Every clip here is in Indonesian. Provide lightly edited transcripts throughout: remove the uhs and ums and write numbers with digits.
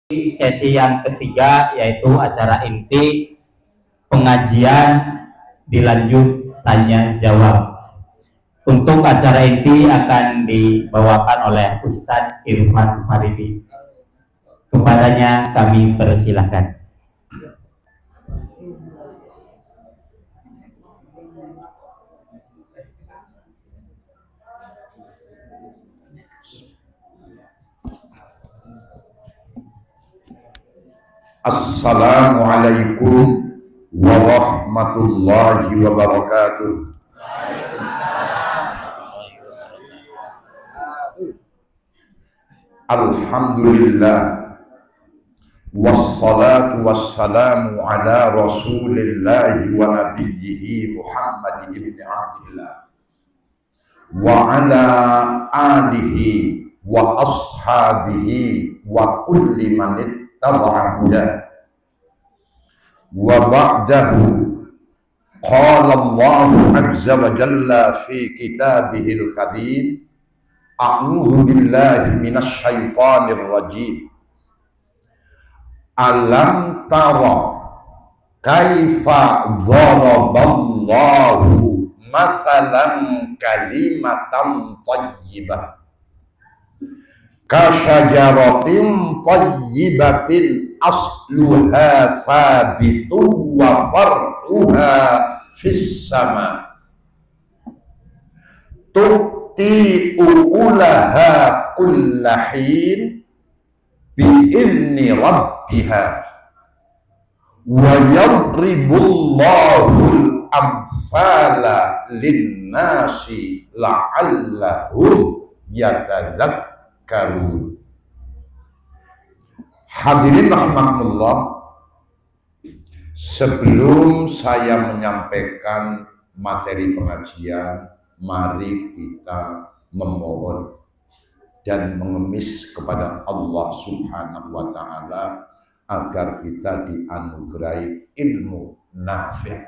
Sesi yang ketiga yaitu acara inti pengajian dilanjut tanya jawab. Untuk acara inti akan dibawakan oleh Ustadz Irfan Faridi. Kepadanya kami persilahkan. Assalamualaikum warahmatullahi wabarakatuh. Alhamdulillah wassalatu wassalamu ala rasulillahi wa nabiyyihi Muhammad ibn Abdillah wa ala alihi wa ashabihi wa kulli man taba'a wa ba'dahu qala Allah azza wa jalla fi kitabihil karim a'udzu billahi minasy syaithanir rajim alam tara kaifa dharaballahu mathalan kalimatan thayyibah kasyajaratin thayyibatin asluha sabitun wa far'uha fis sama tu'ti ukulaha kullahin bi'izni rabbiha wa yadribullahul amsala linnasi la'allahum yatadzakkarun. Hadirin rahimakumullah, sebelum saya menyampaikan materi pengajian, mari kita memohon dan mengemis kepada Allah Subhanahu wa taala agar kita dianugerahi ilmu nafi',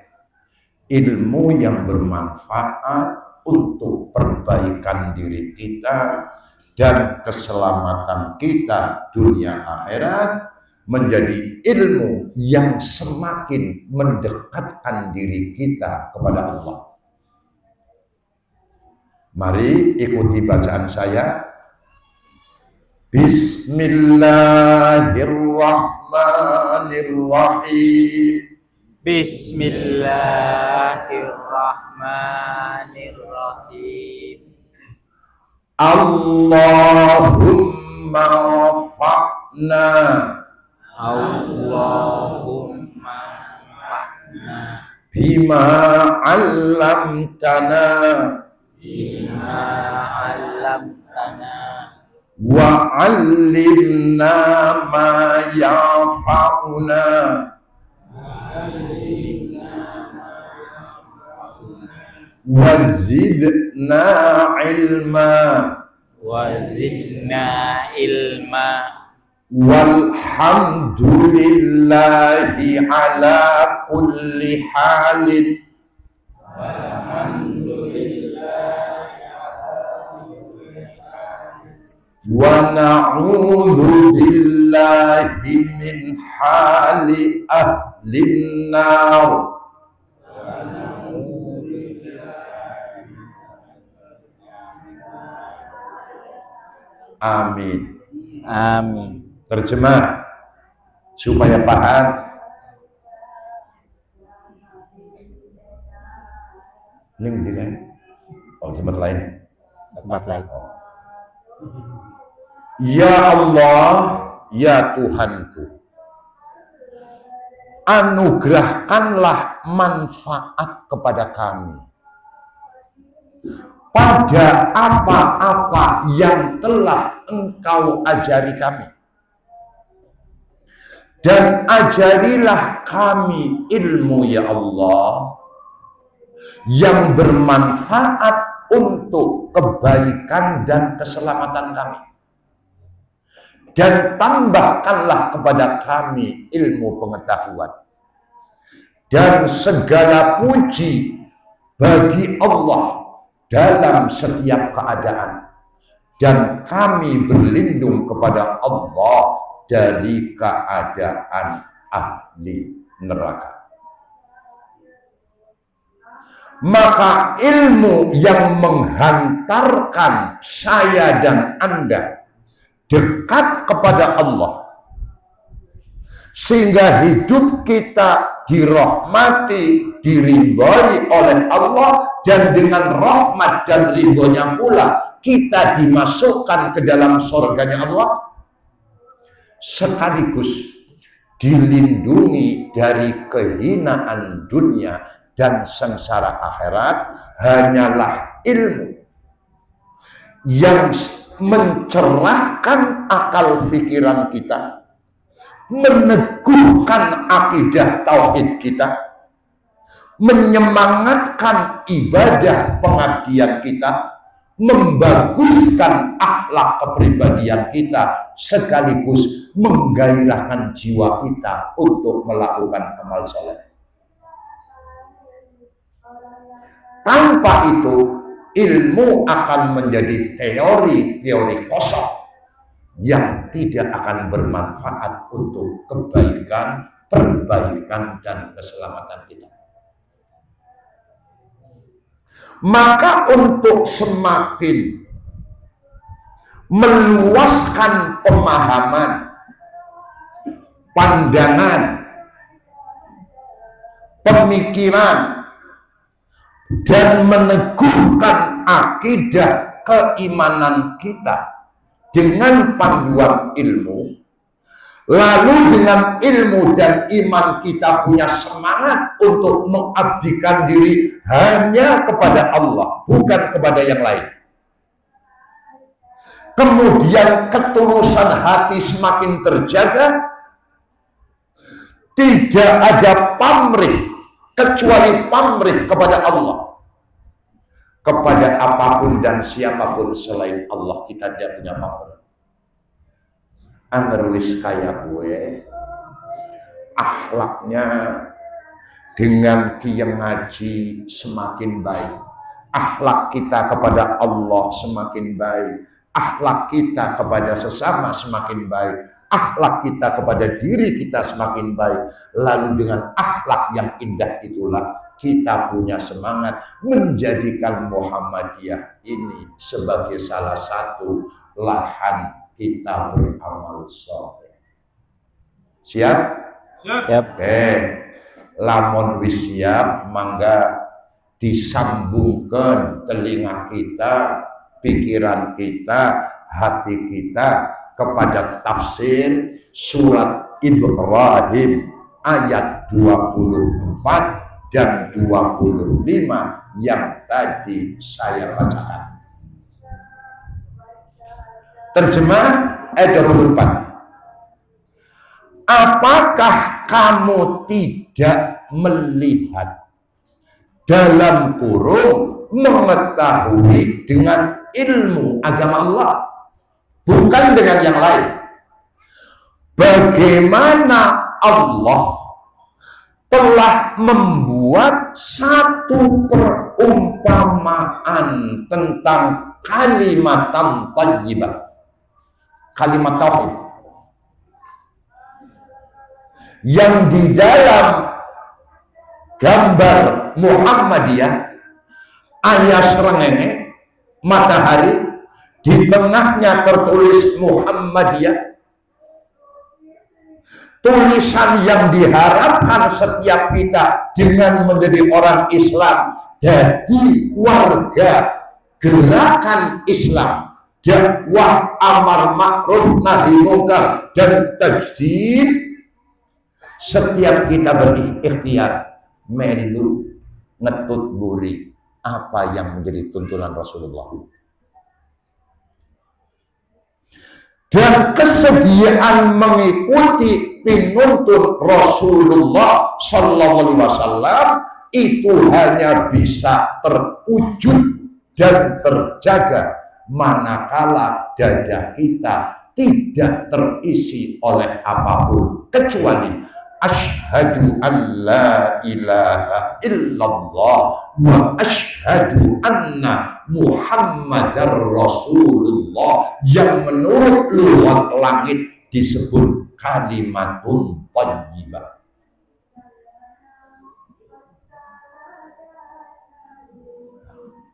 ilmu yang bermanfaat untuk perbaikan diri kita dan keselamatan kita dunia akhirat, menjadi ilmu yang semakin mendekatkan diri kita kepada Allah. Mari ikuti bacaan saya. Bismillahirrahmanirrahim. Bismillahirrahmanirrahim. Allahumma fa'na bima 'allamtana wa 'allimna ma yanfa'una wa zidna ilma walhamdulillahi ala kulli halin wa na'udzu billahi min hali ahlin nar. Amin. Amin. Terjemah supaya paham. Ini begini. Oh, tempat lain. Tempat lain. Ya Allah, ya Tuhanku, anugerahkanlah manfaat kepada kami pada apa-apa yang telah Engkau ajari kami, dan ajarilah kami ilmu ya Allah yang bermanfaat untuk kebaikan dan keselamatan kami, dan tambahkanlah kepada kami ilmu pengetahuan. Dan segala puji bagi Allah dalam setiap keadaan, dan kami berlindung kepada Allah dari keadaan ahli neraka. Maka ilmu yang menghantarkan saya dan Anda dekat kepada Allah, sehingga hidup kita dirahmati, diridhoi oleh Allah, dan dengan rahmat dan ridhonya pula kita dimasukkan ke dalam surganya Allah, sekaligus dilindungi dari kehinaan dunia dan sengsara akhirat, hanyalah ilmu yang mencerahkan akal pikiran kita, meneguhkan akidah tauhid kita, menyemangatkan ibadah pengabdian kita, membaguskan akhlak kepribadian kita, sekaligus menggairahkan jiwa kita untuk melakukan amal soleh. Tanpa itu, ilmu akan menjadi teori-teori kosong yang tidak akan bermanfaat untuk kebaikan, perbaikan, dan keselamatan kita. Maka untuk semakin meluaskan pemahaman, pandangan, pemikiran, dan meneguhkan akidah keimanan kita dengan panduan ilmu, lalu dengan ilmu dan iman kita punya semangat untuk mengabdikan diri hanya kepada Allah, bukan kepada yang lain. Kemudian ketulusan hati semakin terjaga, tidak ada pamrih kecuali pamrih kepada Allah. Kepada apapun dan siapapun selain Allah kita tidak punya pamrih. Angger wis kaya gue, akhlaknya dengan kiam ngaji semakin baik, akhlak kita kepada Allah semakin baik, akhlak kita kepada sesama semakin baik, akhlak kita kepada diri kita semakin baik. Lalu dengan akhlak yang indah itulah kita punya semangat menjadikan Muhammadiyah ini sebagai salah satu lahan kita beramal soleh. Siap? Siap. Oke. Lamun wis siap, mangga disambungkan telinga kita, pikiran kita, hati kita kepada tafsir surat Ibrahim ayat 24 dan 25 yang tadi saya bacakan. Terjemah ayat 24. Apakah kamu tidak melihat, dalam kurung mengetahui dengan ilmu agama Allah, bukan dengan yang lain, bagaimana Allah telah membuat satu perumpamaan tentang kalimatan thayyibah, kalimat tauhid, yang di dalam gambar Muhammadiyah ayat srengenge matahari, di tengahnya tertulis Muhammadiyah, tulisan yang diharapkan setiap kita dengan menjadi orang Islam, jadi warga gerakan Islam, dakwah amar ma'ruf nahi mungkar dan tajdid. Setiap kita berikhtiar melu ngetut buri apa yang menjadi tuntunan Rasulullah, dan kesediaan mengikuti pinuntun Rasulullah Sallallahu Alaihi Wasallam itu hanya bisa terwujud dan terjaga manakala dada kita tidak terisi oleh apapun kecuali asyhadu an la ilaha illallah wa asyhadu anna Muhammadar Rasulullah, yang menurut luwat langit disebut kalimatun thayyibah.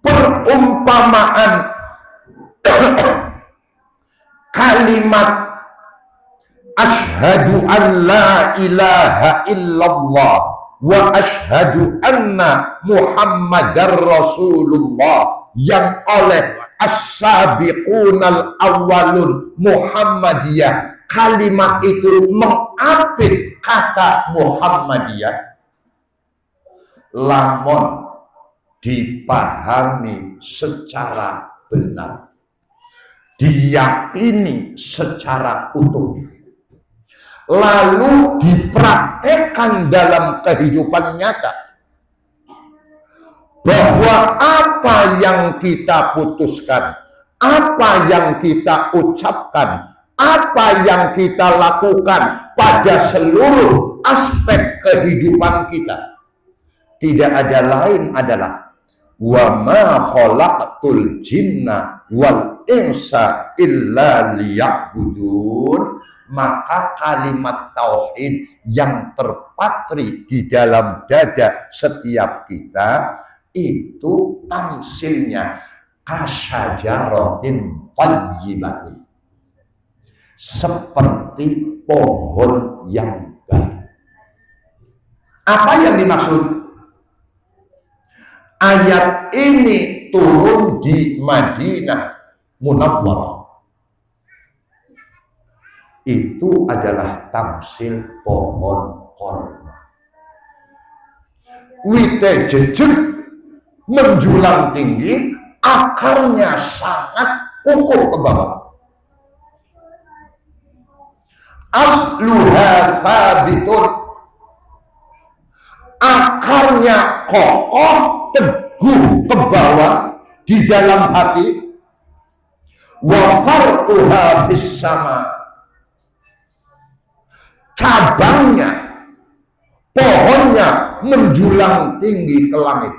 Perumpamaan kalimat asyhadu an la ilaha illallah wa asyhadu anna muhammadar rasulullah yang oleh as-sabiqunal awwalun Muhammadiyah, kalimat itu mengapit kata Muhammadiyah, lamun dipahami secara benar, diyakini secara utuh, lalu dipraktekkan dalam kehidupan nyata, bahwa apa yang kita putuskan, apa yang kita ucapkan, apa yang kita lakukan pada seluruh aspek kehidupan kita, tidak ada lain adalah wa ma khalaqtul jinna wal insa illa liya'budun. Maka kalimat tauhid yang terpatri di dalam dada setiap kita itu tamsilnya kasyajaratin thayyibatin, seperti pohon yang baik. Apa yang dimaksud? Ayat ini turun di Madinah Munawwarah. Itu adalah tamsil pohon korma. Wite jejeg menjulang tinggi, akarnya sangat kukuh ke bawah. Asluha sabitun, akarnya kokoh teguh ke bawah di dalam hati. Wa far'uha fis sama, cabangnya, pohonnya menjulang tinggi ke langit,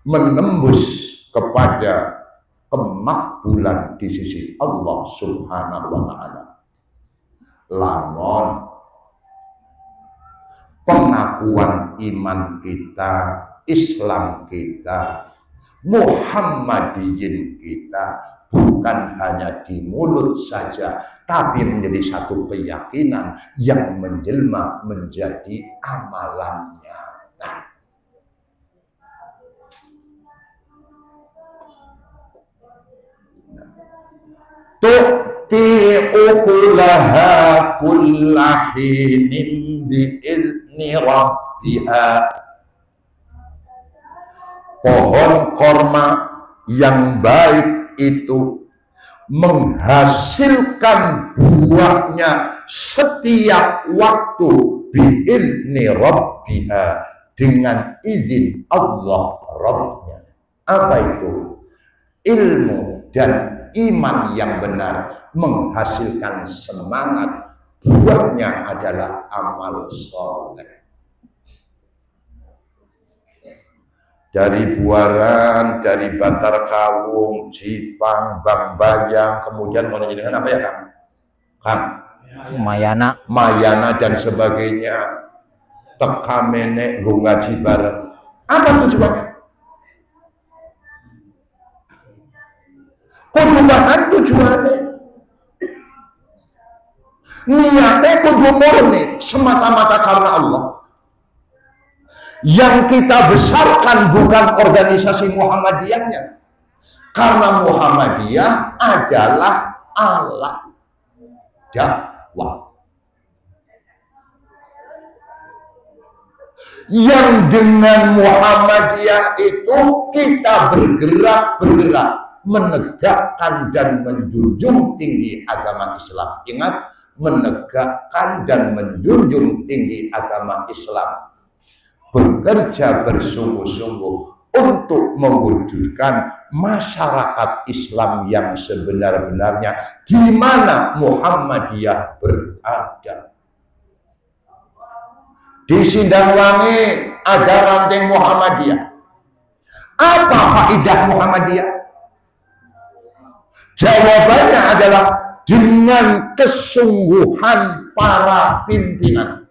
menembus kepada kemakbulan di sisi Allah Subhanahu wa ta'ala. Lamun pengakuan iman kita, Islam kita, Muhammadiyin kita bukan hanya di mulut saja, tapi menjadi satu keyakinan yang menjelma menjadi amalan nyata. Tu'ti ukulaha kullahinin bi'izni rabbiha. Pohon korma yang baik itu menghasilkan buahnya setiap waktu bi'izni rabbiha, dengan izin Allah Rabbnya. Apa itu? Ilmu dan iman yang benar menghasilkan semangat, buahnya adalah amal soleh. Dari Buaran, dari Bantar Kawung, Jipang, Bangbayang, kemudian mau dengan apa ya Kang? Mayana dan sebagainya, Tekamene, Ngaji bareng. Apa tujuannya? Kudubahan tujuannya, niatnya kudu murni semata-mata karena Allah. Yang kita besarkan bukan organisasi Muhammadiyahnya, karena Muhammadiyah adalah alat dakwah yang dengan Muhammadiyah itu kita bergerak menegakkan dan menjunjung tinggi agama Islam. Ingat, menegakkan dan menjunjung tinggi agama Islam, bekerja bersungguh-sungguh untuk mewujudkan masyarakat Islam yang sebenar-benarnya di mana Muhammadiyah berada. Di Sindangwangi ada ranting Muhammadiyah. Apa faedah Muhammadiyah? Jawabannya adalah dengan kesungguhan para pimpinan,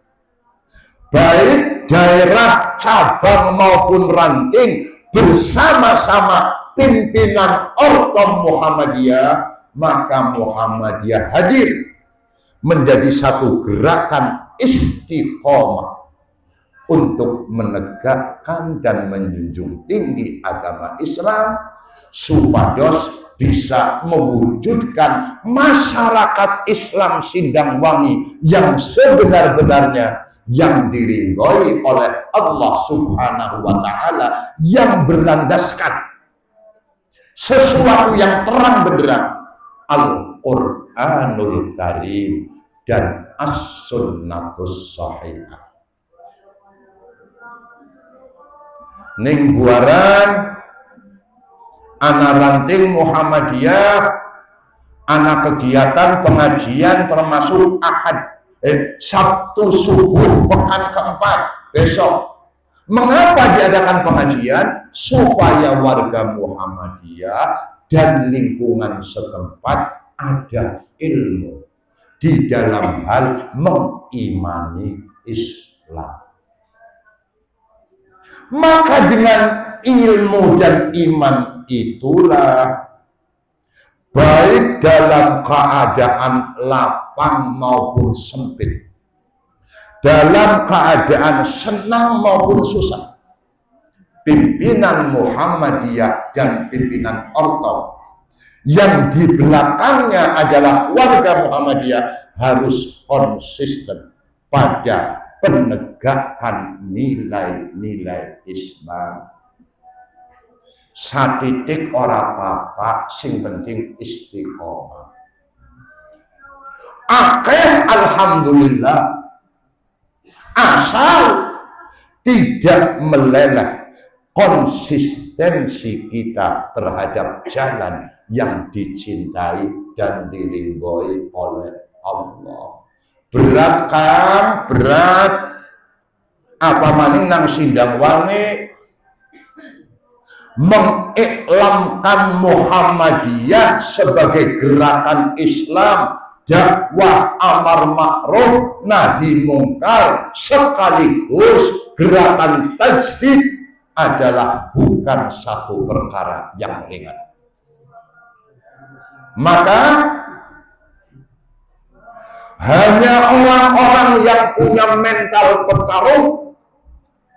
baik daerah, cabang maupun ranting, bersama-sama pimpinan Orkom Muhammadiyah, maka Muhammadiyah hadir menjadi satu gerakan istiqomah untuk menegakkan dan menjunjung tinggi agama Islam, supados bisa mewujudkan masyarakat Islam Sindangwangi yang sebenar-benarnya, yang diridhoi oleh Allah Subhanahu wa Ta'ala, yang berlandaskan sesuatu yang terang benderang, Al-Qur'anul Karim dan As-Sunnatus Sahihah. Ning buaran anak ranting Muhammadiyah, anak kegiatan pengajian termasuk Sabtu subuh pekan keempat besok. Mengapa diadakan pengajian? Supaya warga Muhammadiyah dan lingkungan setempat ada ilmu di dalam hal mengimani Islam. Maka dengan ilmu dan iman itulah, baik dalam keadaan lapang maupun sempit, dalam keadaan senang maupun susah, pimpinan Muhammadiyah dan pimpinan Orkom yang di belakangnya adalah warga Muhammadiyah harus konsisten pada penegakan nilai-nilai Islam. Satitik ora apa-apa, sing penting istiqomah. Akeh alhamdulillah, asal tidak meleleh konsistensi kita terhadap jalan yang dicintai dan diridhoi oleh Allah. Berat kan? Berat. Apa maning nang Sindangwangi mengiklamkan Muhammadiyah sebagai gerakan Islam, dakwah amar ma'ruf nahi mungkar sekaligus gerakan tajdid adalah bukan satu perkara yang ringan. Maka hanya orang-orang yang punya mental petarung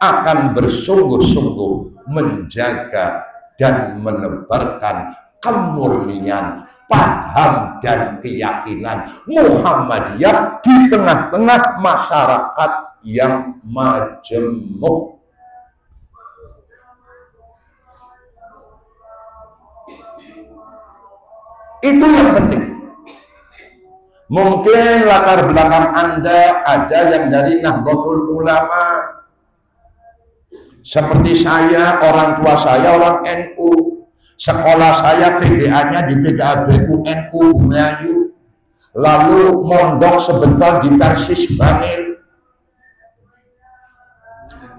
akan bersungguh-sungguh menjaga dan menebarkan kemurnian paham dan keyakinan Muhammadiyah di tengah-tengah masyarakat yang majemuk. Itu yang penting. Mungkin latar belakang Anda ada yang dari Nahdlatul Ulama. Seperti saya, orang tua saya orang NU. Sekolah saya PGA-nya di PGABU NU Melayu. Lalu mondok sebentar di Persis Bangil.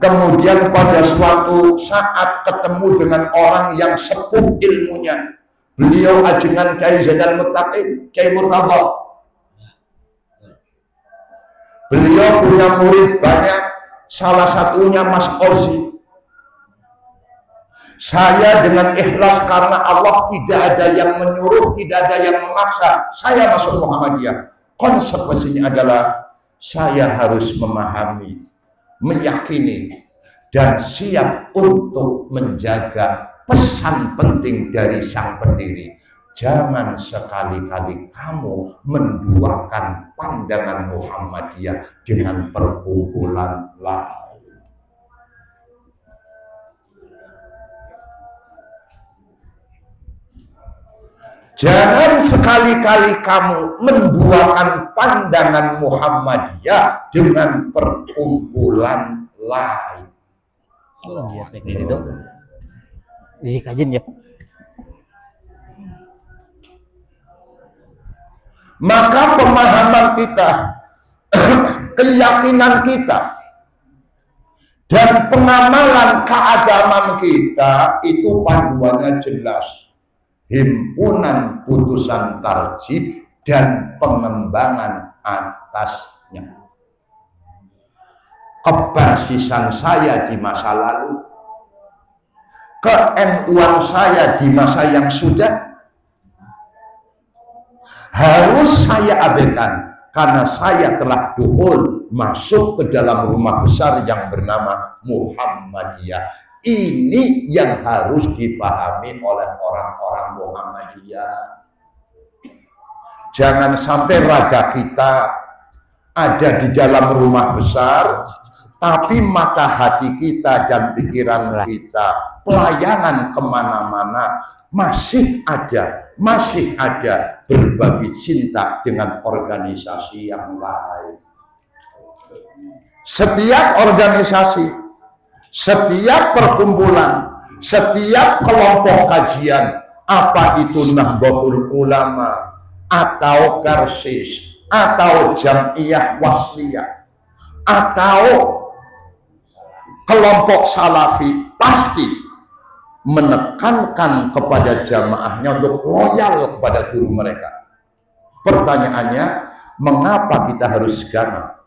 Kemudian pada suatu saat ketemu dengan orang yang sepuh ilmunya. Beliau ajengan Kiai Zainal Muttaqin, Kiai Murtadha. Beliau punya murid banyak, salah satunya Mas Orsi. Saya dengan ikhlas karena Allah, tidak ada yang menyuruh, tidak ada yang memaksa, saya masuk Muhammadiyah. Konsekuensinya adalah saya harus memahami, meyakini, dan siap untuk menjaga pesan penting dari sang pendiri. Jangan sekali-kali kamu menduakan pandangan Muhammadiyah dengan perkumpulan lain. Jangan sekali-kali kamu menduakan pandangan Muhammadiyah dengan perkumpulan lain. Jadi kajian ya. Maka pemahaman kita, keyakinan kita, dan pengamalan keagamaan kita itu panduannya jelas. Himpunan putusan tarjih dan pengembangan atasnya. Kebasisan saya di masa lalu, ke-NU-an saya di masa yang sudah, harus saya abaikan karena saya telah dukhul, masuk ke dalam rumah besar yang bernama Muhammadiyah. Ini yang harus dipahami oleh orang-orang Muhammadiyah. Jangan sampai raga kita ada di dalam rumah besar, tapi mata hati kita dan pikiran kita, pelayanan kemana-mana, masih ada berbagi cinta dengan organisasi yang lain. Setiap organisasi, setiap perkumpulan, setiap kelompok kajian, apa itu Nahdlatul Ulama, atau Karsis, atau Jam'iyah Wasliyah, atau kelompok Salafi, pasti menekankan kepada jamaahnya untuk loyal kepada guru mereka. Pertanyaannya, mengapa kita harus gana?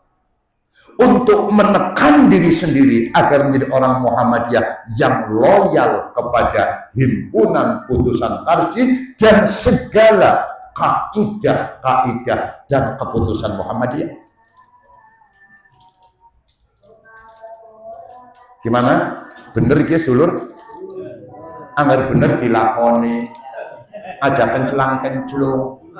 Untuk menekan diri sendiri agar menjadi orang Muhammadiyah yang loyal kepada himpunan putusan tarjih dan segala kaidah dan keputusan Muhammadiyah. Gimana? Bener ya sulur? Anggar bener dilakoni, aja kencelang-kencelung,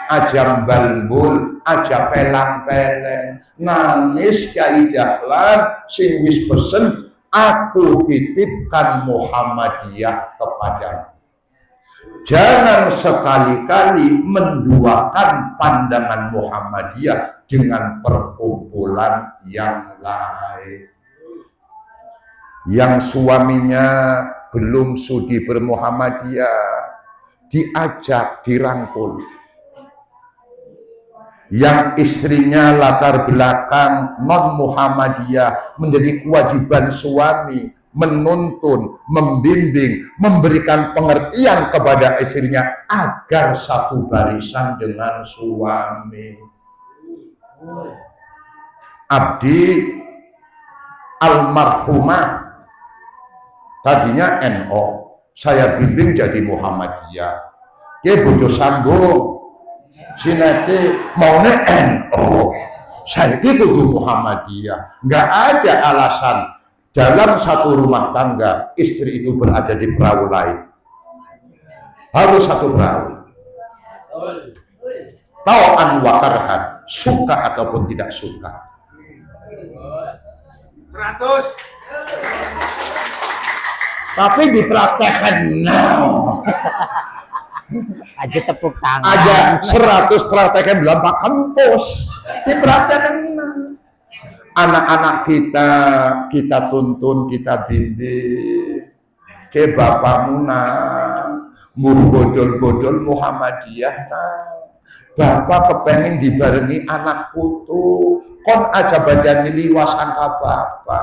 aja mbal-mbul, aja pelang-peleng, nangis Kyai Dahlan sing wis pesen, aku titipkan Muhammadiyah kepadamu. Jangan sekali-kali menduakan pandangan Muhammadiyah dengan perkumpulan yang lain. Yang suaminya belum sudi bermuhammadiyah, diajak, dirangkul. Yang istrinya latar belakang non-Muhammadiyah, menjadi kewajiban suami menuntun, membimbing, memberikan pengertian kepada istrinya agar satu barisan dengan suami. Abdi almarhumah tadinya NO, saya bimbing jadi Muhammadiyah. Dia bojo sambung, sinete maunya NO, saya itu Muhammadiyah. Nggak ada alasan dalam satu rumah tangga istri itu berada di perahu lain. Harus satu perahu. Tau'an wa karhan, suka ataupun tidak suka. 100. Tapi dipraktekkan now. Aja tepuk tangan. Ada 100 praktekkan dalam Pak Kampus. Dipraktekkan now. Anak-anak kita tuntun, kita bimbing. Ke bapakmu nah, bodol-bodol Muhammadiyah nah. Bapak kepengen dibarengi anak putu. Kon aja badan liwasan apa-apa.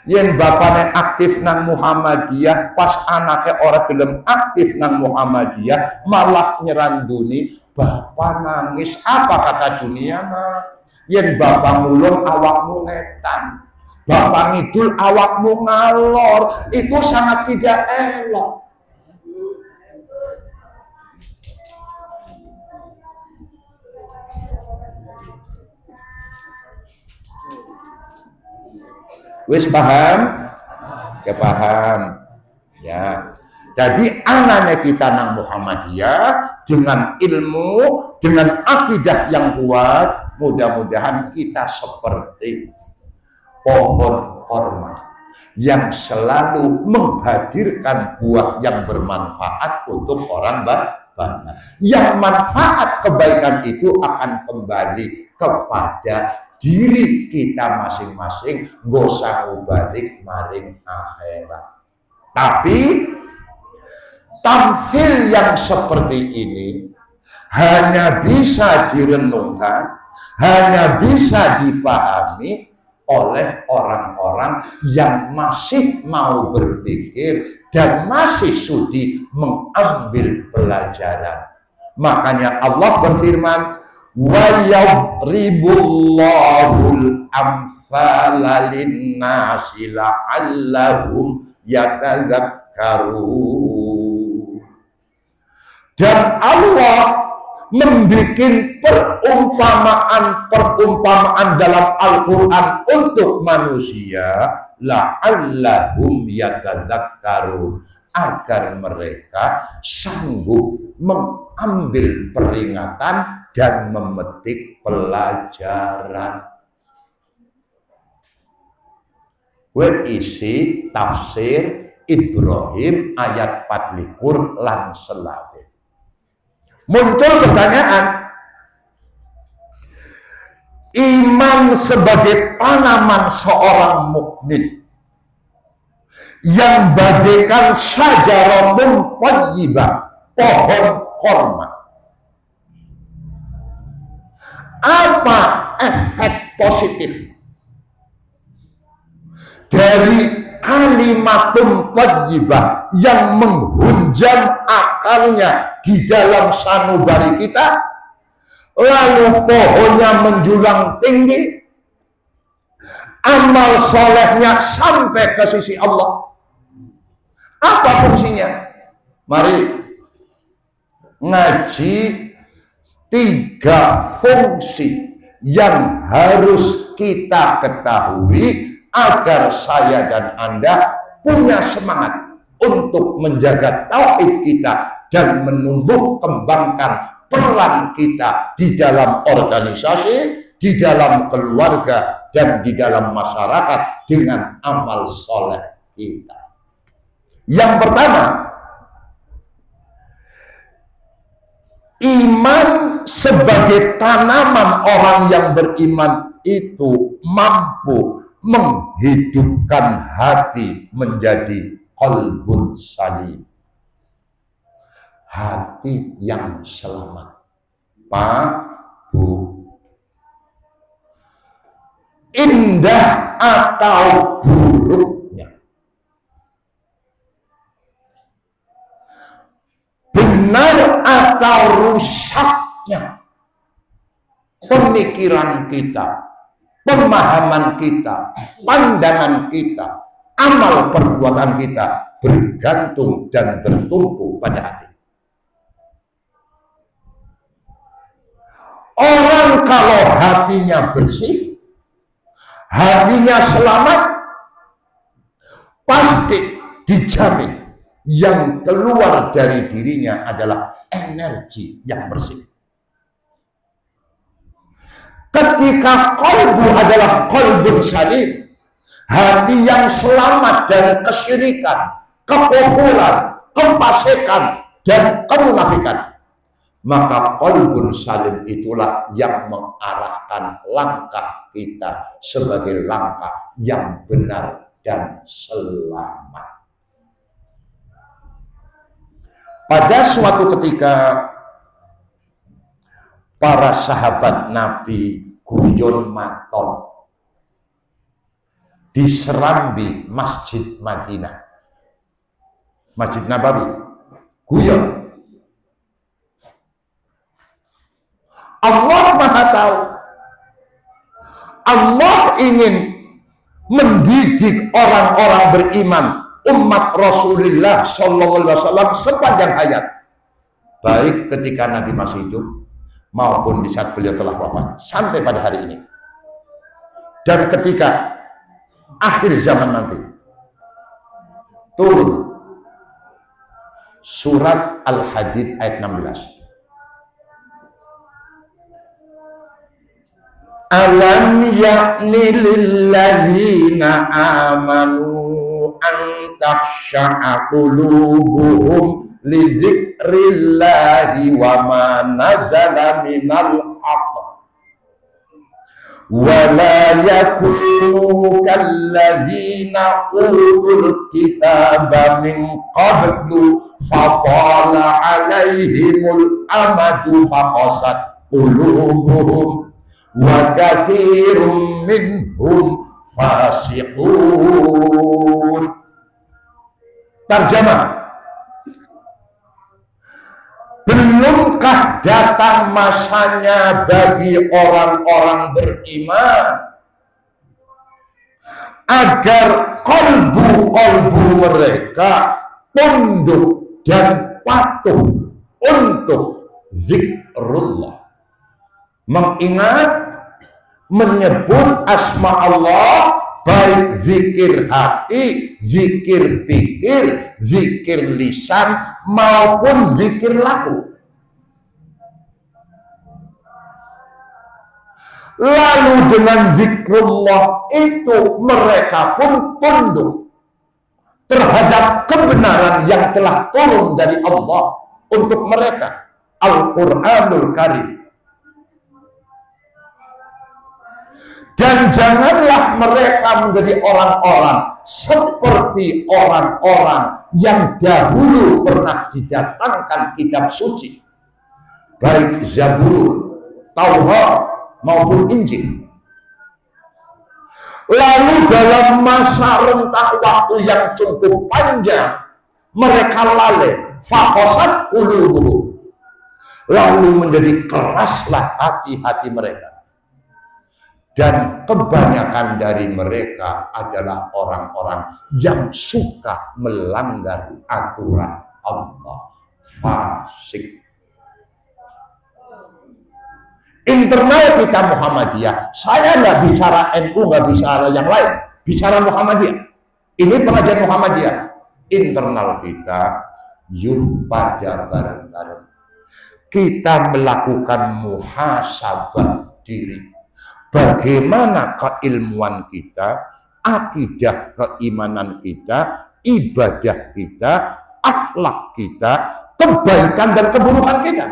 Yen bapaknya aktif nang Muhammadiyah, pas anaknya orang gelem aktif nang Muhammadiyah, malah nyeranduni, bapak nangis, apa kata dunia nah? Yen bapak mulung awakmu ngetan, bapak ngidul awakmu ngalor, itu sangat tidak elok. Wis paham? Ya paham. Ya. Jadi anaknya kita nang Muhammadiyah dengan ilmu, dengan akidah yang kuat, mudah-mudahan kita seperti pohon korma yang selalu menghadirkan buah yang bermanfaat untuk orang banyak. Yang manfaat kebaikan itu akan kembali kepada diri kita masing-masing, nggak usah balik maring akhirat. Tapi tamfil yang seperti ini hanya bisa direnungkan, hanya bisa dipahami oleh orang-orang yang masih mau berpikir dan masih sudi mengambil pelajaran. Makanya Allah berfirman, wa yadribullahul amsala linnasi la'allahum yatadzakkarun. Dan Allah membuat perumpamaan dalam Al-Quran untuk manusia, la'allahum yatadzakkarun, agar mereka sanggup mengambil peringatan dan memetik pelajaran. Isi tafsir Ibrahim ayat 24 lan selawe. Muncul pertanyaan, iman sebagai tanaman seorang mukmin yang bagaikan syajaratun thayyibah, pohon korma. Apa efek positif dari kalimatun thayyibah yang menghunjam akalnya di dalam sanubari kita, lalu pohonnya menjulang tinggi, amal solehnya sampai ke sisi Allah? Apa fungsinya? Mari ngaji 3 fungsi yang harus kita ketahui agar saya dan Anda punya semangat untuk menjaga tauhid kita dan menumbuh kembangkan peran kita di dalam organisasi, di dalam keluarga, dan di dalam masyarakat dengan amal soleh kita. Yang pertama, iman sebagai tanaman orang yang beriman itu mampu menghidupkan hati menjadi qalbun salim, hati yang selamat. Pak, Bu, indah atau buruknya, benar atau rusaknya pemikiran kita, pemahaman kita, pandangan kita, amal perbuatan kita bergantung dan bertumpu pada hati. Orang kalau hatinya bersih, hatinya selamat, pasti dijamin yang keluar dari dirinya adalah energi yang bersih. Ketika qalbu adalah qalbun salim, hati yang selamat dari kesyirikan, kekufuran, kefasikan, dan kemunafikan, maka qalbun salim itulah yang mengarahkan langkah kita sebagai langkah yang benar dan selamat. Pada suatu ketika, para sahabat Nabi guyon maton di serambi Masjid Madinah, Masjid Nabawi, guyon. Allah Maha tahu. Allah ingin mendidik orang-orang beriman, umat Rasulullah SAW sepanjang hayat, baik ketika Nabi masih hidup maupun di saat beliau telah wafat sampai pada hari ini, dan ketika akhir zaman nanti. Turun surat Al-Hadid ayat 16. Alam ya'ni lilladzina amanu an takhsha'a qulubuhum li dzikrillahi wa ma nazala minal haqq wa la yakunu kalladzina utul kitaba min qablu fatala alaihimul amadu faqasat qulubuhum wa katsirun minhum fasiqun. Terjemah, belumkah datang masanya bagi orang-orang beriman agar kolbu-kolbu mereka tunduk dan patuh untuk zikrullah, mengingat, menyebut asma Allah, baik zikir hati, zikir pikir, zikir lisan, maupun zikir laku. Lalu dengan zikrullah itu mereka pun tunduk terhadap kebenaran yang telah turun dari Allah untuk mereka, Al-Quranul Karim. Dan janganlah mereka menjadi orang-orang seperti orang-orang yang dahulu pernah didatangkan kitab suci, baik Zabur, Taurat maupun Injil. Lalu dalam masa rentang waktu yang cukup panjang, mereka lalai, faqasat qulubuhum, lalu menjadi keraslah hati-hati mereka. Dan kebanyakan dari mereka adalah orang-orang yang suka melanggar aturan Allah, fasik. Internal kita Muhammadiyah, saya nggak bicara NU, nggak bicara yang lain, bicara Muhammadiyah. Ini pengajian Muhammadiyah. Internal kita, yuk pada bareng-bareng kita melakukan muhasabah diri. Bagaimana keilmuan kita, akidah keimanan kita, ibadah kita, akhlak kita, kebaikan dan keburukan kita.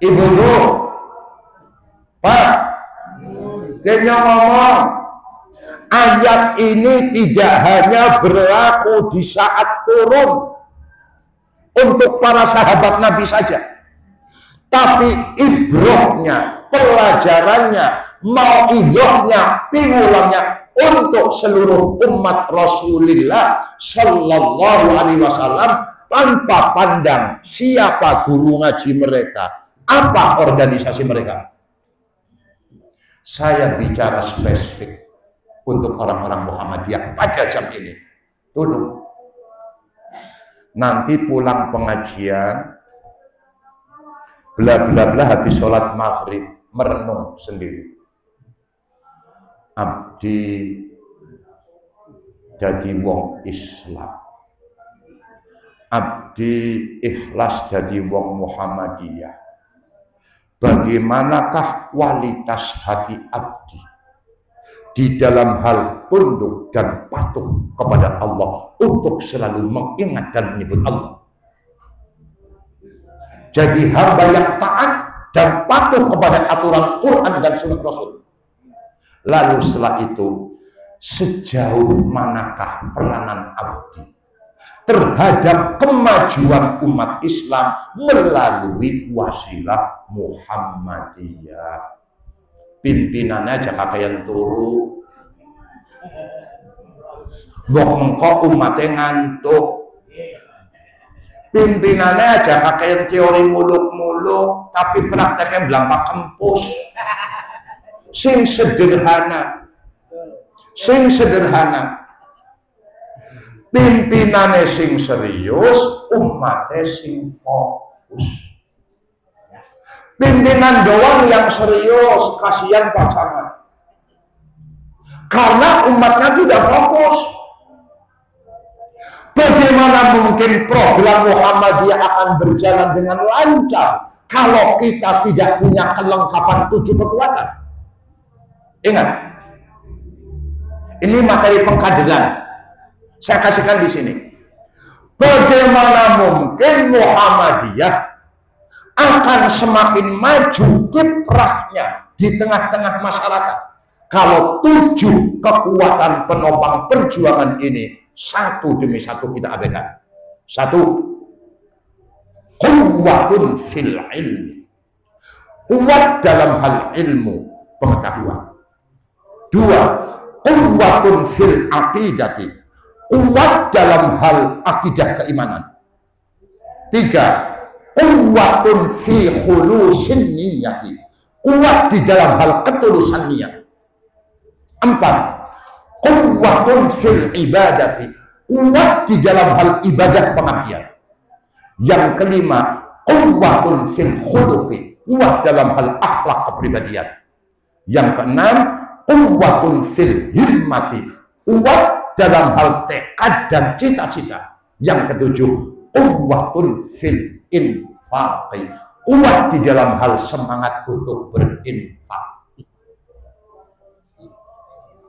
Ibu, Pak, kayaknya ngomong, ayat ini tidak hanya berlaku di saat turun untuk para sahabat Nabi saja, tapi ibrahnya, pelajarannya, mauidhahnya, pingulangnya untuk seluruh umat Rasulullah Sallallahu Alaihi Wasallam, tanpa pandang siapa guru ngaji mereka, apa organisasi mereka. Saya bicara spesifik untuk orang-orang Muhammadiyah pada jam ini. Tunduk. Nanti pulang pengajian, bla bla bla, habis sholat maghrib, merenung sendiri. Abdi jadi wong Islam. Abdi ikhlas jadi wong Muhammadiyah. Bagaimanakah kualitas hati abdi di dalam hal tunduk dan patuh kepada Allah untuk selalu mengingat dan menyebut Allah. Jadi hamba yang taat dan patuh kepada aturan Quran dan sunnah Rasul. Lalu setelah itu, sejauh manakah peranan abdi terhadap kemajuan umat Islam melalui wasilah Muhammadiyah? Pimpinannya aja kakayan turu, mbok mengko umatnya ngantuk. Pimpinannya aja kakayan teori muluk-muluk, tapi prakteknya belampak kempus. Sing sederhana, sing sederhana. Pimpinannya sing serius, umatnya sing fokus. Pimpinan doang yang serius, kasihan pasangan. Karena umatnya tidak fokus. Bagaimana mungkin program Muhammadiyah akan berjalan dengan lancar kalau kita tidak punya kelengkapan 7 kekuatan? Ingat, ini materi pengkaderan. Saya kasihkan di sini. Bagaimana mungkin Muhammadiyah akan semakin maju kiprahnya di tengah-tengah masyarakat kalau 7 kekuatan penopang perjuangan ini satu demi satu kita abaikan. 1, quwwatun fil ilmi, kuat dalam hal ilmu pengetahuan. 2, quwwatun fil aqidati, kuat dalam hal akidah keimanan. 3, Quwwatun fi khulusin niyati, kuat di dalam hal ketulusan niat. 4, quwwatun fil ibadati, kuat di dalam hal ibadah pengabdian. Yang kelima, quwwatun fil khuluqi, kuat dalam hal akhlak kepribadian. Yang keenam, quwwatun fil himmati, kuat dalam hal tekad dan cita-cita. Yang ketujuh, quwwatun fil infaqi, kuat di dalam hal semangat untuk berinfak.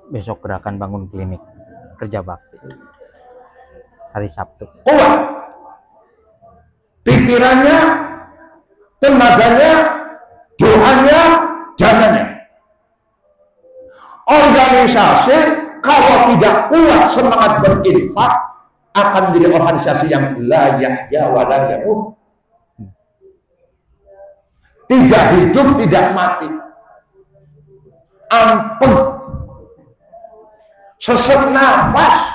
Besok gerakan bangun klinik kerja bakti hari Sabtu. Kuat pikirannya, tenaganya, doanya, dananya. Organisasi kalau tidak kuat semangat berinfak akan menjadi organisasi yang la yahya wa la yamut. Tidak hidup, tidak mati. Ampun. Sesak nafas.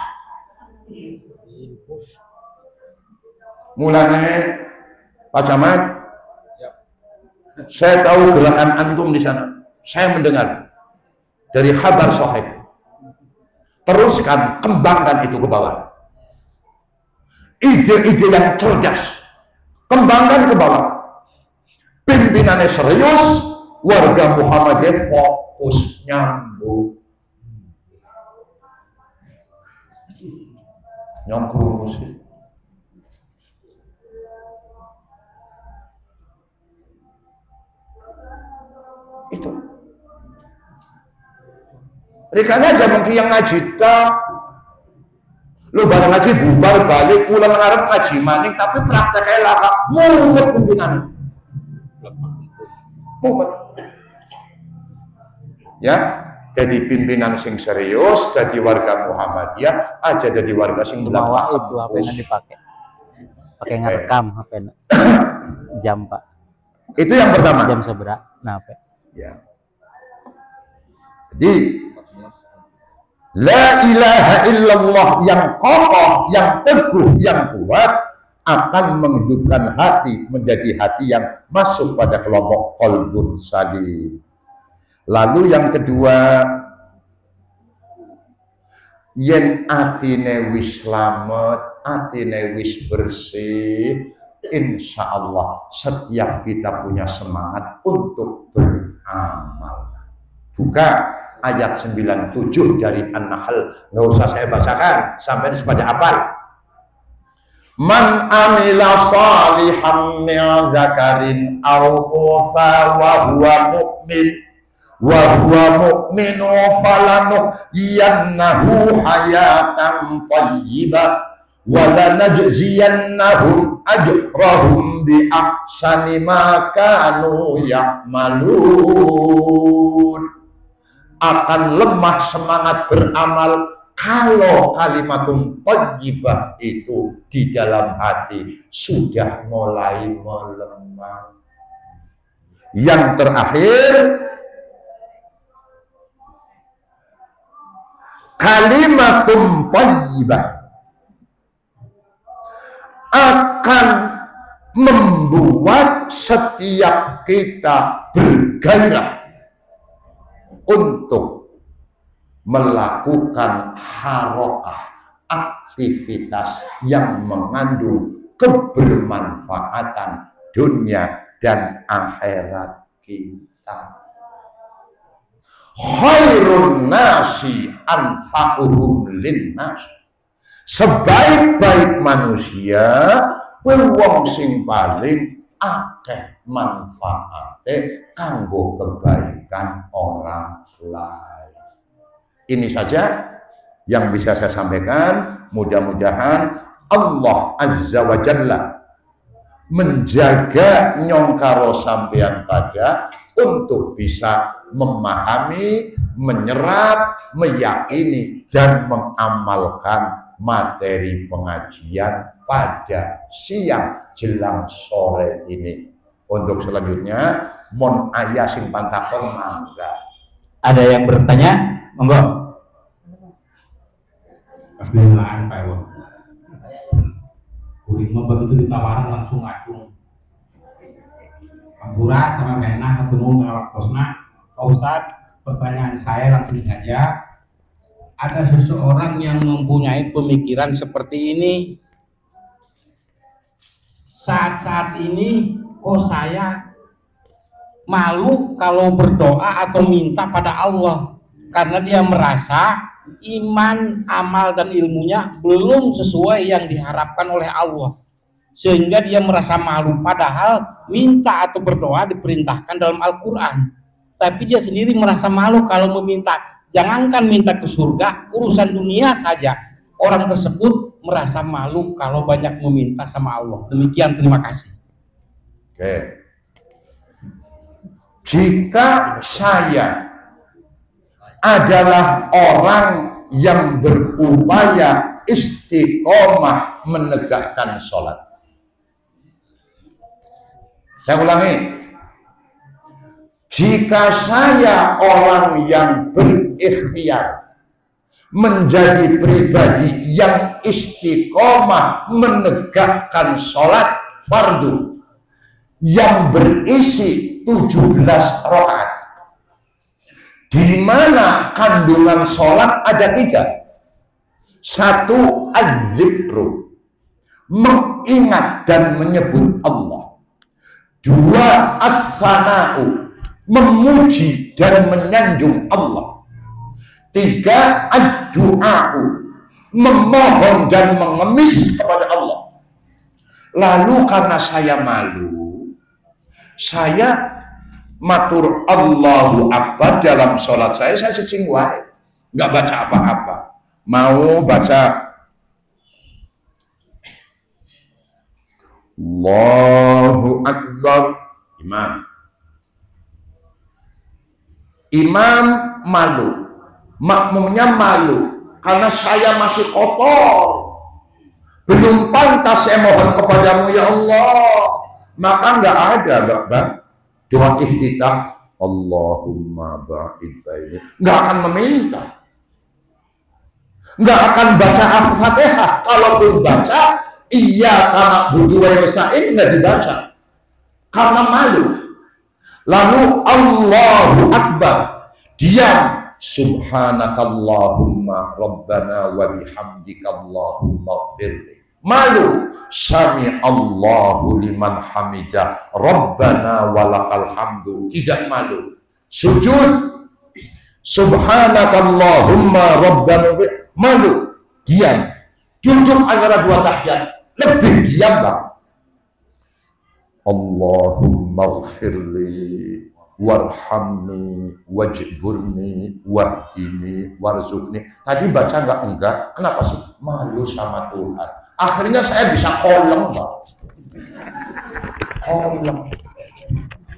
Mulanya Pak Camat, saya tahu gerakan antum di sana. Saya mendengar dari kabar sahih. Teruskan, kembangkan itu ke bawah. Ide-ide yang cerdas, kembangkan ke bawah. Pimpinannya serius, warga Muhammadiyah fokus nyambung. Nyambung sih. Itu. Rikanya aja mungkin yang ngaji tak. Lu bareng ngaji bubar balik ulang ngarep ngaji maning tapi prakteknya laka mumet pimpinannya. Mumet. Ya, jadi pimpinan sing serius, jadi warga Muhammadiyah, aja jadi warga sing bawa itu apa yang dipakai? Pakai ngerekam apa? Jam Pak. Itu yang pertama. Jam seberapa? Nah, apa? Ya. Jadi la ilaha illallah yang kokoh, yang teguh, yang kuat akan menghidupkan hati menjadi hati yang masuk pada kelompok qalbun salim. Lalu yang kedua, yen atine wis slamet, atine wis bersih, insya Allah setiap kita punya semangat untuk beramal. Buka ayat 97 dari An-Nahl, nggak usah saya bacakan sampai supaya hafal. Man amila salihan min dzakarin aw untha wa huwa mu'min falanuhyiyannahu hayatan thayyibah wa lanajziyannahum ajrahum bi ahsani ma kanu ya'malun. Akan lemah semangat beramal kalau kalimatun thayyibah itu di dalam hati sudah mulai melemah. Yang terakhir, kalimatun thayyibah akan membuat setiap kita bergairah untuk melakukan harokah, aktivitas yang mengandung kebermanfaatan dunia dan akhirat kita. Khairun nasi anfa'uhum linnas, sebaik-baik manusia wong sing paling akeh manfaate kanggo kebaikan orang lain. Ini saja yang bisa saya sampaikan. Mudah-mudahan Allah Azza wa Jalla menjaga nyong karo sampeyan pada untuk bisa memahami, menyerap, meyakini dan mengamalkan materi pengajian pada siang jelang sore ini. Untuk selanjutnya mon ayah sing pantakon mangga. Ada yang bertanya? Monggo. Bismillahirrahmanirrahim. Kurima begitu ditawarin langsung acung. Ngapura sama Mena ketemu dengan Kosna. Pak Ustadz, pertanyaan saya langsung saja. Ada seseorang yang mempunyai pemikiran seperti ini. Saat-saat ini kok saya malu kalau berdoa atau minta pada Allah, karena dia merasa iman, amal dan ilmunya belum sesuai yang diharapkan oleh Allah, sehingga dia merasa malu, padahal minta atau berdoa diperintahkan dalam Al-Quran, tapi dia sendiri merasa malu kalau meminta. Jangankan minta ke surga, urusan dunia saja orang tersebut merasa malu kalau banyak meminta sama Allah. Demikian, terima kasih. Oke. Jika saya adalah orang yang berupaya istiqomah menegakkan sholat. Saya ulangi. Jika saya orang yang berikhtiar menjadi pribadi yang istiqomah menegakkan sholat fardu yang berisi 17 rakaat, di mana kandungan sholat ada 3. 1, az-zikru, mengingat dan menyebut Allah. 2, as-sana'u, memuji dan menyanjung Allah. 3, ad-du'a'u, memohon dan mengemis kepada Allah. Lalu karena saya malu, saya matur Allahu Akbar dalam sholat saya cicing wae, nggak baca apa-apa. Mau baca Allahu Akbar, imam malu, makmumnya malu, karena saya masih kotor, belum pantas saya mohon kepadamu ya Allah. Maka nggak ada Bapak doa iftitah Allahumma ba'id baini, nggak akan meminta, nggak akan baca Al-Fatihah. Kalaupun baca iyyaka na'budu wa iyyaka nasta'in, nggak dibaca karena malu. Lalu Allahu Akbar, diam, subhanakallahumma rabbana wa bihamdika Allahumma ighfirli, malu, sami Allahu liman hamidah rabbana walakal hamdu, tidak malu. Sujud, subhanakallahumma rabbana, malu, diam. Duduk antara 2 tahiyat, lebih diam Bang. Allahumma ighfirli warhamni wajburni wahdini warzuqni. Tadi baca enggak? Kenapa sih? Malu sama Tuhan. Akhirnya saya bisa kolong, Bang. Kolong.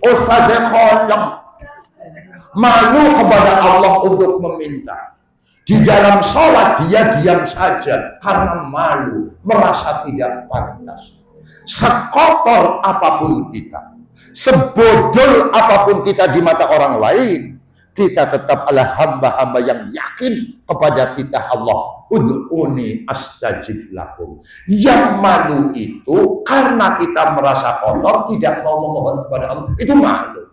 Ustaznya kolong. Malu kepada Allah untuk meminta. Di dalam sholat dia diam saja karena malu, merasa tidak pantas. Sekotor apapun kita, sebodol apapun kita di mata orang lain, kita tetap adalah hamba-hamba yang yakin kepada titah Allah. Ud'uni astajib lakum. Yang malu itu karena kita merasa kotor, tidak mau memohon kepada Allah. Itu malu.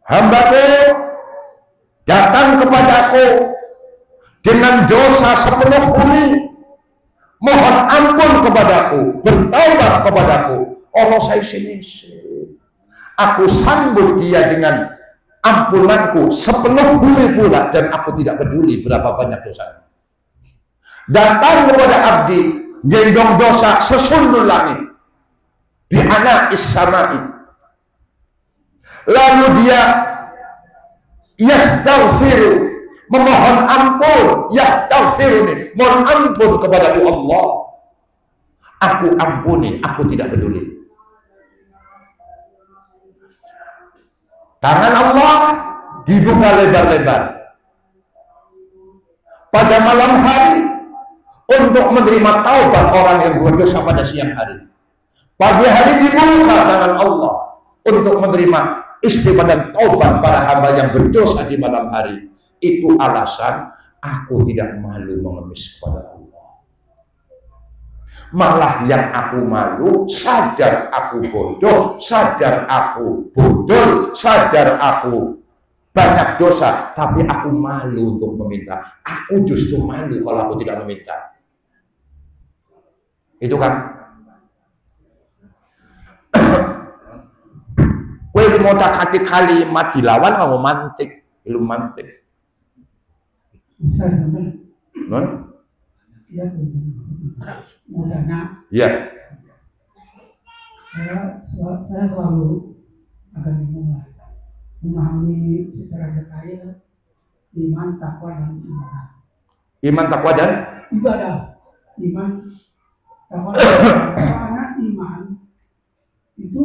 Hambaku datang kepadaku dengan dosa sepenuh bumi, mohon ampun kepadaku, bertaubat kepadaku. Allah saya sini, aku sambut dia dengan ampunanku sepenuh bumi pula, dan aku tidak peduli berapa banyak dosanya. Datang kepada abdi, gendong dosa sesundul langit, bi'ana is-sama'i. Lalu dia yastaghfiru, memohon ampun, yastaghfiruni, mohon ampun kepada Allah. Aku ampuni, aku tidak peduli. Tangan Allah dibuka lebar-lebar pada malam hari untuk menerima taubat orang yang berdosa pada siang hari. Pagi hari dibuka tangan Allah untuk menerima istighfar dan taubat para hamba yang berdosa di malam hari. Itu alasan aku tidak malu mengemis kepada Allah. Malah yang aku malu, sadar aku bodoh, sadar aku bodoh, sadar aku banyak dosa, tapi aku malu untuk meminta. Aku justru malu kalau aku tidak meminta. Itu kan. Kowe mau tak kalimat dilawan kamu mantik, ilmu mantik. Non? Iya, mau tanya. Iya. Saya selalu akan memahami secara detail iman, takwa, dan ibadah. Iman, takwa, dan Ibadah. Iman, takwa, dan ibadah. Karena iman itu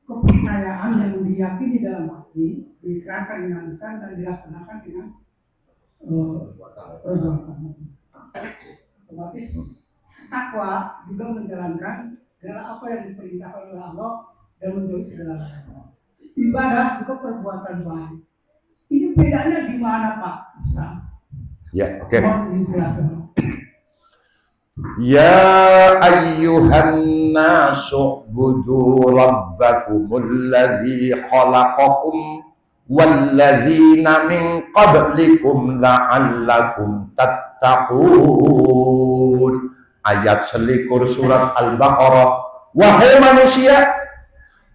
kepercayaan yang diyakini dalam hati, diikrarkan dengan lisan dan dilaksanakan dengan perbuatan. Otomatis takwa juga menjalankan segala apa yang diperintahkan oleh Allah dan menjauhi segala larangan. Ibadah juga perbuatan baik. Ini bedanya di mana, Pak Islam? ya, oke. Mohon dijelaskan. Ya ayyuhan nasu budu rabbakumul ladzi khalaqakum walladzina min qablikum la'allakum tattaqun. Ayat selikur surat Al-Baqarah. Wahai manusia,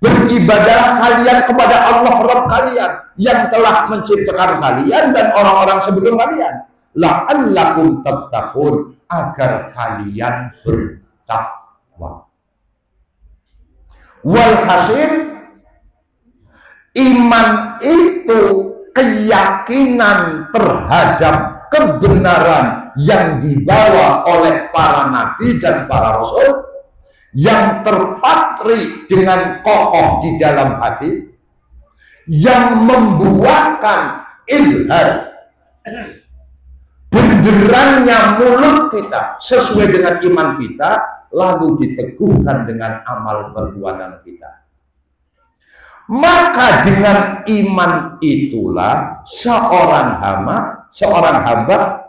beribadah kalian kepada Allah Rabb kalian yang telah menciptakan kalian dan orang-orang sebelum kalian. La'allakum tattaqun, agar kalian bertakwa. Walhasil, iman itu keyakinan terhadap kebenaran yang dibawa oleh para nabi dan para rasul, yang terpatri dengan kokoh di dalam hati, yang membuahkan ilham benderannya mulut kita sesuai dengan iman kita, lalu diteguhkan dengan amal perbuatan kita. Maka dengan iman itulah seorang hamba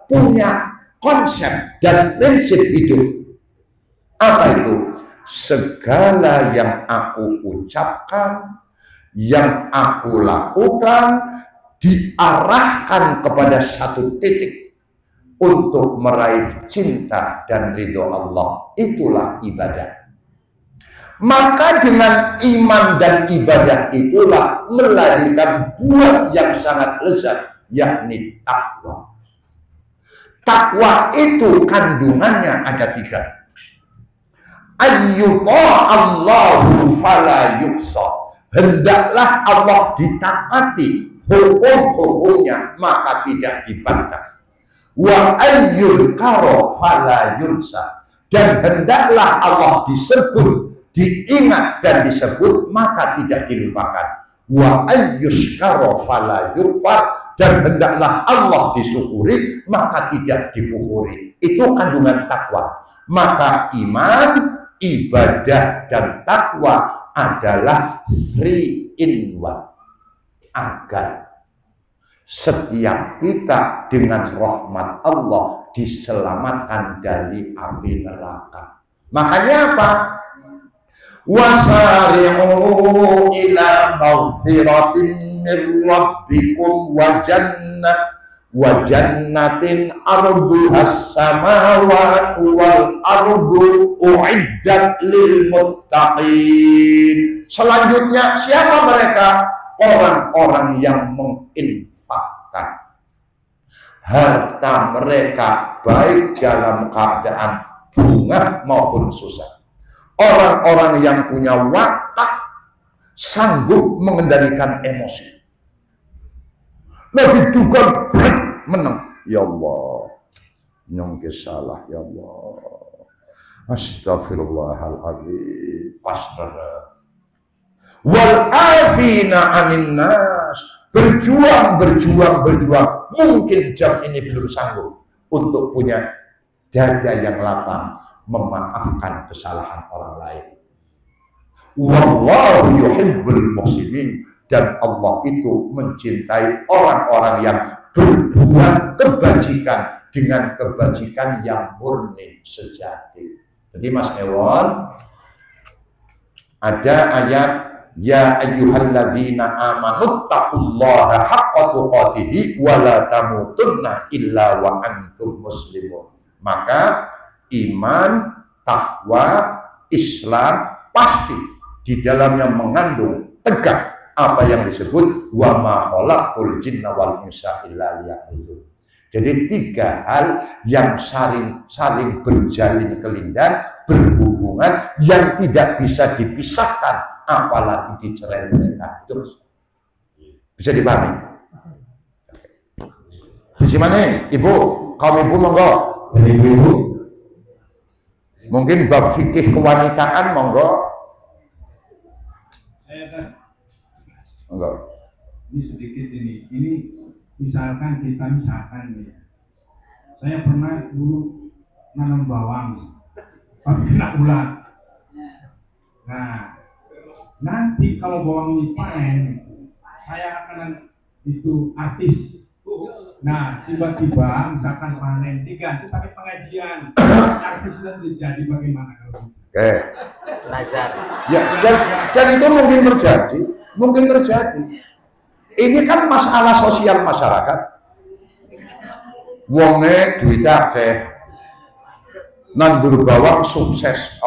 punya konsep dan prinsip hidup. Apa itu? Segala yang aku ucapkan, yang aku lakukan, diarahkan kepada satu titik untuk meraih cinta dan ridho Allah. Itulah ibadah. Maka dengan iman dan ibadah itulah melahirkan buah yang sangat lezat, yakni takwa. Takwa itu kandungannya ada 3. Ayyuqa Allahu fala yuksa. Hendaklah Allah ditaati, hukum-hukumnya maka tidak dibantah. Wa ayyul karo fala yunsa, dan hendaklah Allah disebut, diingat dan disebut maka tidak dilupakan. Wa ayyus karo fala yukfar, dan hendaklah Allah disyukuri maka tidak dikufuri. Itu kandungan takwa. Maka iman, ibadah dan takwa adalah 3 in 1, agar setiap kita dengan rahmat Allah diselamatkan dari api neraka. Makanya apa? Wasari'u ila maghfiratin min rabbikum wa jannatin arduhas samawati wal ardu uiddat lil muttaqin. Selanjutnya siapa mereka? Orang-orang yang menginfakkan harta mereka baik dalam keadaan bunga maupun susah. Orang-orang yang punya watak sanggup mengendalikan emosi. Lebih duga menang. Ya Allah, nyongke salah ya Allah. Astagfirullahaladzim. Pasrah. Wal afina anin nas, berjuang. Mungkin jam ini belum sanggup untuk punya dada yang lapang memaafkan kesalahan orang lain. Wallahu yuhibbul muhsinin, dan Allah itu mencintai orang-orang yang berbuat kebajikan dengan kebajikan yang murni sejati. Jadi Mas Ewon, ada ayat ya ayyuhalladzina amanu taqullaha haqqa tuqatih wa la tamutunna illa wa antum muslimun. Maka iman, takwa, Islam pasti di dalamnya mengandung tegak apa yang disebut wa ma khalaqtul jinna wal insa illa liya'budun. Jadi 3 hal yang saling berjalin kelindan, berhubungan, yang tidak bisa dipisahkan, apalagi dicerai-ceraikan. Itu bisa dipahami? Di mana, Ibu? Kaum ibu monggo. Ibu. Mungkin bab fikih kewanitaan monggo. Monggo. Ini sedikit ini misalkan nih, saya pernah dulu nanam bawang, tapi kena ulat. Nah, nanti kalau bawang ini panen, saya akan itu artis. Nah, tiba-tiba misalkan panen diganti pakai pengajian, artis nanti jadi bagaimana kalau? Oke. Belajar. Ya, dan itu mungkin terjadi. Ini kan masalah sosial masyarakat. Wonge duit akeh, nandur bawang sukses,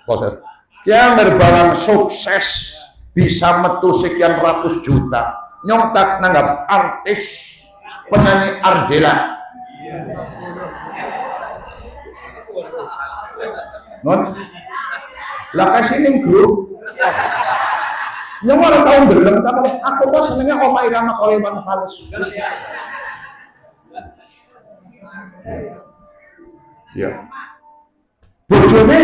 proses. Yang berbawang sukses bisa metu sekian ratus juta. Nyontak nanggap artis penyanyi Ardela. Non, lah kasih ning grup. Yang orang tahu belum, tapi aku kok senengnya Oma Irama kalau Bang Fales. Ya. Bojone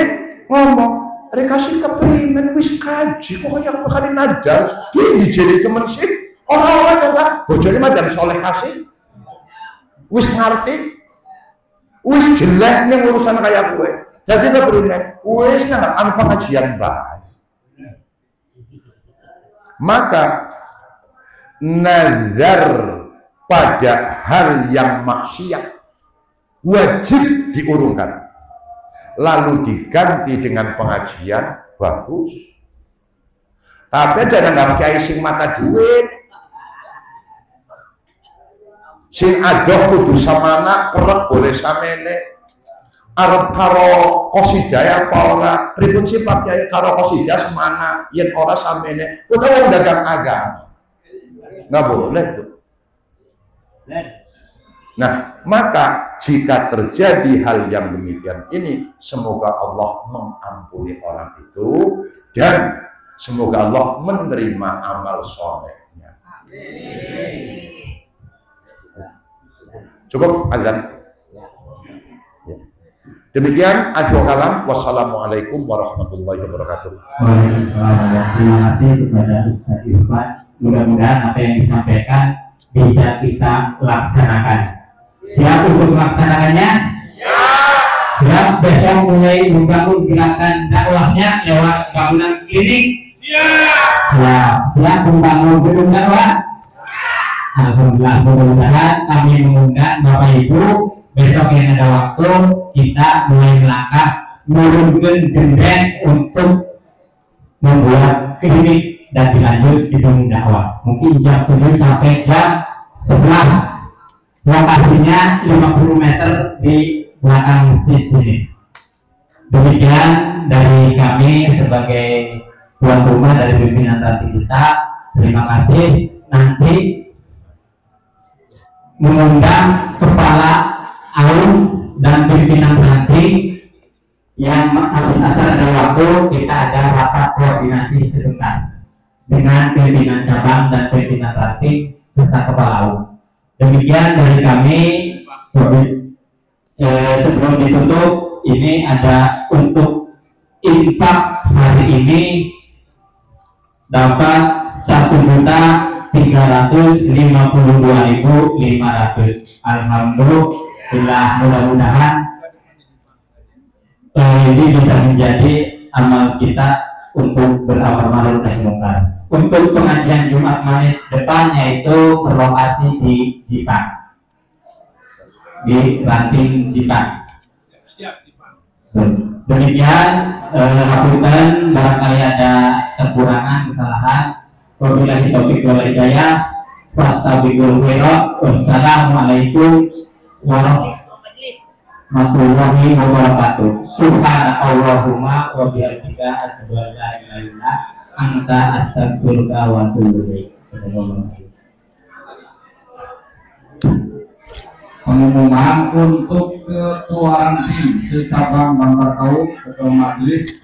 ngomong, rekasi keprimen wis kaji kok yang bakal nadal. Dia dijeli temen sih. Orang-orang kata bojone madam soleh kasih. Wis ngerti. Wis jelek ning urusan kayak gue. Jadi keprimen wis nang anu pengajian bae. Maka nazar pada hal yang maksiat wajib diurungkan, lalu diganti dengan pengajian, bagus. Tapi jangan nggak kiai sing mata duit, sing adoh kudu samana kerep boleh samene. Arep karo qasidah apa ora? Pripun sifat kiai karo qasidah semana? Yen ora samene, utawa dagang agama. Nggak boleh tuh. Nah, maka jika terjadi hal yang demikian ini, semoga Allah mengampuni orang itu dan semoga Allah menerima amal solehnya. Cukup azan. Demikian akhir kalam. Wassalamualaikum warahmatullahi wabarakatuh. Waalaikumsalam. Terima kasih kepada Ustaz Irfan. Mudah-mudahan apa yang disampaikan bisa kita laksanakan. Siap untuk melaksanakannya? Siap. Besok mulai membangun gerakan dakwahnya lewat bangunan klinik. Siap membangun gedung dakwah. Alhamdulillah, mudah-mudahan kami mengundang Bapak Ibu besok yang ada waktu kita mulai melangkah menurunkan gendeng untuk membuat klinik dan dilanjut gedung dakwah. Mungkin jam 7 sampai jam 11. Lokasinya 50 meter di belakang sini. Demikian dari kami sebagai tuan rumah dari pimpinan nanti kita. Terima kasih. Nanti mengundang kepala aum dan pimpinan santri yang habis asar ada waktu kita ada rapat koordinasi sebentar dengan pimpinan cabang dan pimpinan santri serta kepala aum. Demikian dari kami. Sebelum ditutup ini ada untuk infak hari ini dapat 1.352.500. Alhamdulillah, mudah-mudahan ini bisa menjadi amal kita untuk beramar ma'ruf nahi munkar. Untuk pengajian Jumat Manis depan yaitu berlokasi di Jipang, di Ranting Jipang. Demikian lakukan barangkali ada kekurangan, kesalahan. Wabillahi taufiq wal hidayah. Wassalamualaikum warahmatullahi wabarakatuh. Subhanakallahumma wa bihamdika asyhadu an la ilaha illa anta astaghfiruka wa atubu ilaik. Pengumuman untuk ketuaan tim secabang Bangka Kau, ketua majelis